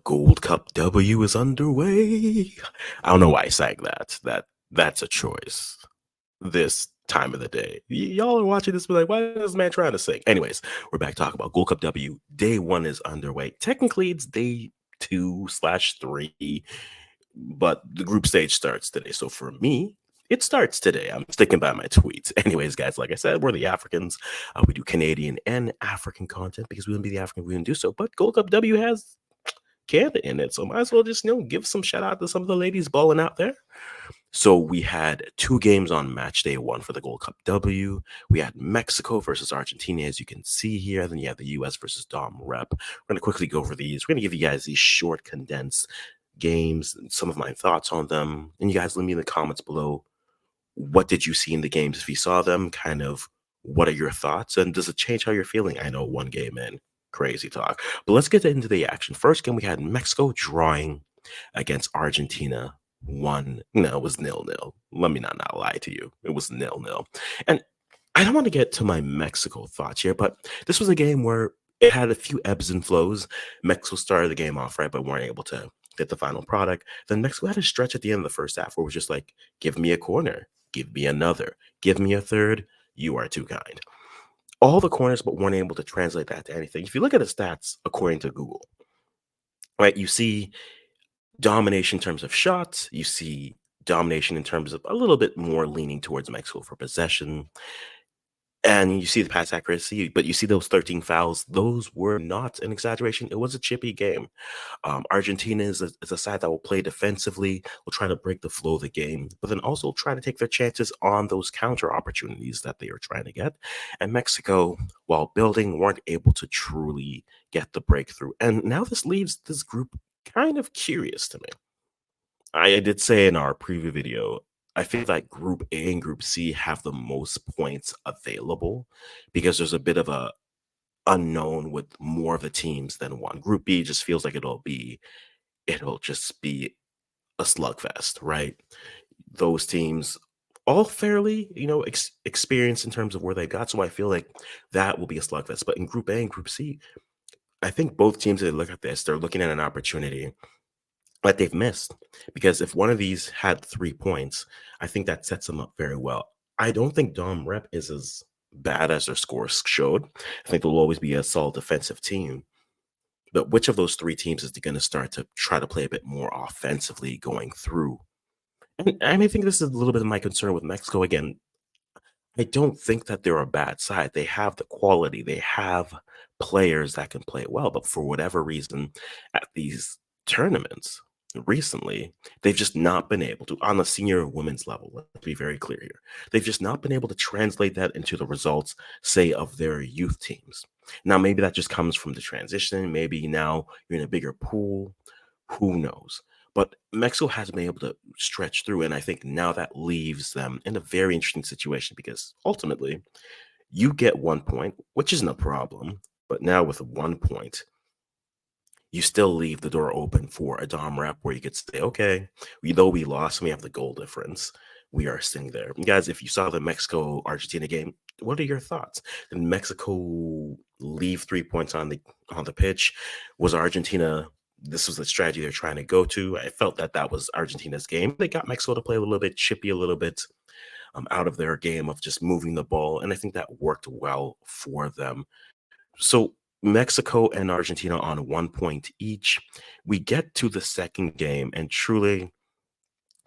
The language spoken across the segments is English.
Gold Cup W is underway. I don't know why I sang that. That's a choice. This time of the day. Y'all are watching this, be like, why is this man trying to sing? Anyways, we're back talking about Gold Cup W. Day 1 is underway. Technically, it's day 2/3, but the group stage starts today. So for me, it starts today. I'm sticking by my tweets. Anyways, guys, like I said, we're the Africans. We do Canadian and African content because we wouldn't be the African if we didn't do so. But Gold Cup W has Canada in it. So might as well just, give some shout out to some of the ladies balling out there. So we had 2 games on match day 1 for the Gold Cup W. We had Mexico versus Argentina, as you can see here. Then you have the US versus Dom Rep. We're going to quickly go over these. We're going to give you guys these short, condensed games and some of my thoughts on them. And you guys leave me in the comments below. What did you see in the games? If you saw them, kind of what are your thoughts? And does it change how you're feeling? I know one game in, crazy talk. But let's get into the action. First game, we had Mexico drawing against Argentina. It was 0-0. Let me not lie to you. It was 0-0. And I don't want to get to my Mexico thoughts here, but this was a game where it had a few ebbs and flows. Mexico started the game off right, but weren't able to get the final product. Then Mexico had a stretch at the end of the first half where it was just like, give me a corner, give me another, give me a third. You are too kind. All the corners, but weren't able to translate that to anything. If you look at the stats according to Google, right, you see domination in terms of shots. You see domination in terms of a little bit more leaning towards Mexico for possession. And you see the pass accuracy, but you see those 13 fouls. Those were not an exaggeration. It was a chippy game. Argentina is a side that will play defensively, will try to break the flow of the game, but then also try to take their chances on those counter opportunities that they are trying to get. And Mexico, while building, weren't able to truly get the breakthrough. And now this leaves this group kind of curious to me. I did say in our preview video, I feel like Group A and Group C have the most points available because there's a bit of a unknown with more of the teams than one. Group B just feels like it'll just be a slugfest, right? Those teams all fairly, experienced in terms of where they got. So I feel like that will be a slugfest. But in Group A and Group C, I think both teams that look at this, they're looking at an opportunity that they've missed. Because if one of these had 3 points, I think that sets them up very well. I don't think Dom Rep is as bad as their scores showed. I think they'll always be a solid defensive team. But which of those 3 teams is going to start to try to play a bit more offensively going through? And I think this is a little bit of my concern with Mexico. Again, I don't think that they're a bad side. They have the quality. They have players that can play well. But for whatever reason, at these tournaments recently, they've just not been able to, on the senior women's level, let's be very clear here, they've just not been able to translate that into the results, say, of their youth teams. Now, maybe that just comes from the transition. Maybe now you're in a bigger pool. Who knows? But Mexico has been able to stretch through, and I think now that leaves them in a very interesting situation because ultimately you get 1 point, which isn't a problem. But now with 1 point, you still leave the door open for a Dom Rep where you could say, okay, though we lost and we have the goal difference, we are sitting there. And guys, if you saw the Mexico-Argentina game, what are your thoughts? Did Mexico leave 3 points on the pitch? Was Argentina, this was the strategy they're trying to go to? I felt that was Argentina's game. They got Mexico to play a little bit chippy, a little bit out of their game of just moving the ball. And I think that worked well for them. So Mexico and Argentina on 1 point each. We get to the second game, and truly,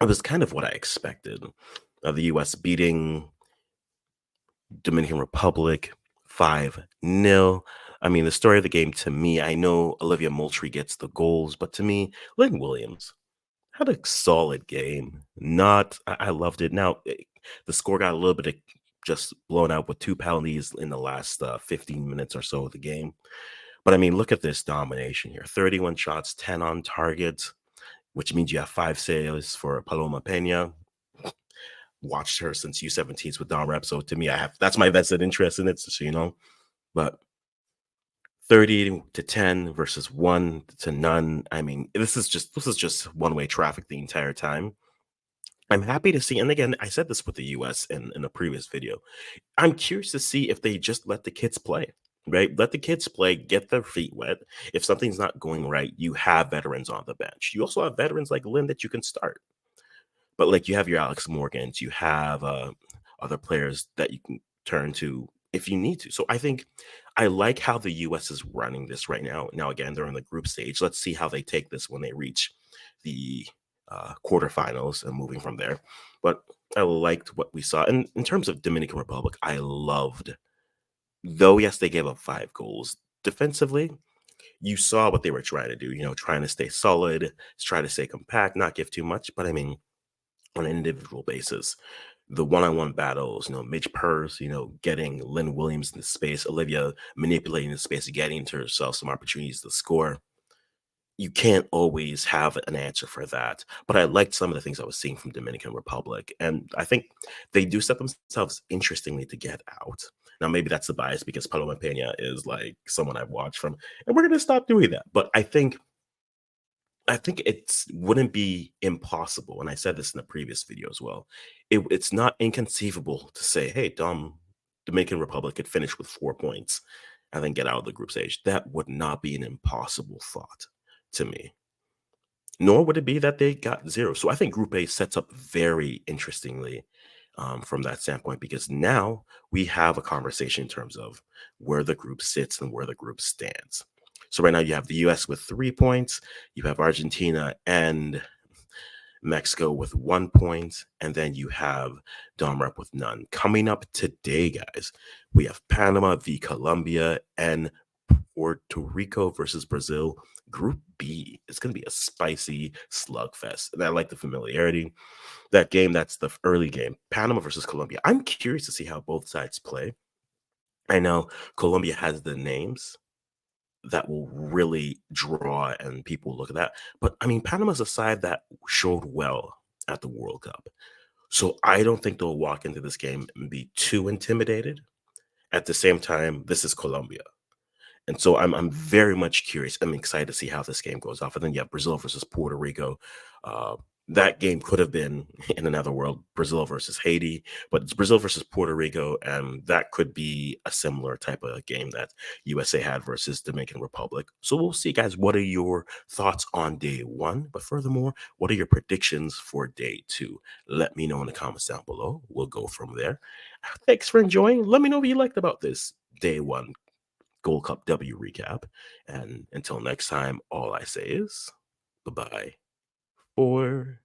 it was kind of what I expected. The U.S. beating Dominican Republic 5-0. I mean, the story of the game to me, I know Olivia Moultrie gets the goals, but to me, Lynn Williams had a solid game. I loved it. Now, the score got a little bit just blown out with 2 penalties in the last 15 minutes or so of the game. But I mean, look at this domination here. 31 shots, 10 on target, which means you have 5 saves for Paloma Pena. Watched her since U17s with Dom Rep. So to me, that's my vested interest in it, so But 30-10 versus 1-0. I mean, this is just one-way traffic the entire time. I'm happy to see, and again, I said this with the US in a previous video. I'm curious to see if they just let the kids play. right? Let the kids play, get their feet wet. If something's not going right, you have veterans on the bench. You also have veterans like Lynn that you can start. But like you have your Alex Morgans, you have other players that you can turn to if you need to. So I think I like how the U.S. is running this right now. Now again, they're in the group stage. Let's see how they take this when they reach the quarterfinals and moving from there. But I liked what we saw. And in terms of Dominican Republic, I loved, though yes, they gave up 5 goals defensively. You saw what they were trying to do, trying to stay solid, try to stay compact, not give too much. But I mean, on an individual basis, the one-on-one battles, Mitch Purse, getting Lynn Williams in the space, Olivia manipulating the space, getting to herself some opportunities to score. You can't always have an answer for that. But I liked some of the things I was seeing from Dominican Republic. And I think they do set themselves interestingly to get out. Now, maybe that's the bias because Paloma Pena is like someone I've watched from, and we're going to stop doing that. But I think it wouldn't be impossible, and I said this in the previous video as well. It's not inconceivable to say, "Hey, Dominican Republic could finish with 4 points and then get out of the group stage." That would not be an impossible thought to me. Nor would it be that they got 0. So I think Group A sets up very interestingly from that standpoint because now we have a conversation in terms of where the group sits and where the group stands. So right now you have the U.S. with 3 points, you have Argentina and Mexico with 1 point, and then you have Rep with none. Coming up today, guys, we have Panama v Colombia and Puerto Rico versus Brazil. Group B is going to be a spicy slugfest. And I like the familiarity. That game, that's the early game. Panama versus Colombia. I'm curious to see how both sides play. I know Colombia has the names that will really draw and people look at that. But I mean, Panama's a side that showed well at the World Cup. So I don't think they'll walk into this game and be too intimidated. At the same time, this is Colombia. And so I'm very much curious. I'm excited to see how this game goes off. And then you have Brazil versus Puerto Rico. Uh, that game could have been in another world, Brazil versus Haiti, but it's Brazil versus Puerto Rico, and that could be a similar type of game that USA had versus Dominican Republic. So we'll see, guys. What are your thoughts on day 1? But furthermore, what are your predictions for day 2? Let me know in the comments down below. We'll go from there. Thanks for enjoying. Let me know what you liked about this day 1 Gold Cup W recap. And until next time, all I say is bye-bye for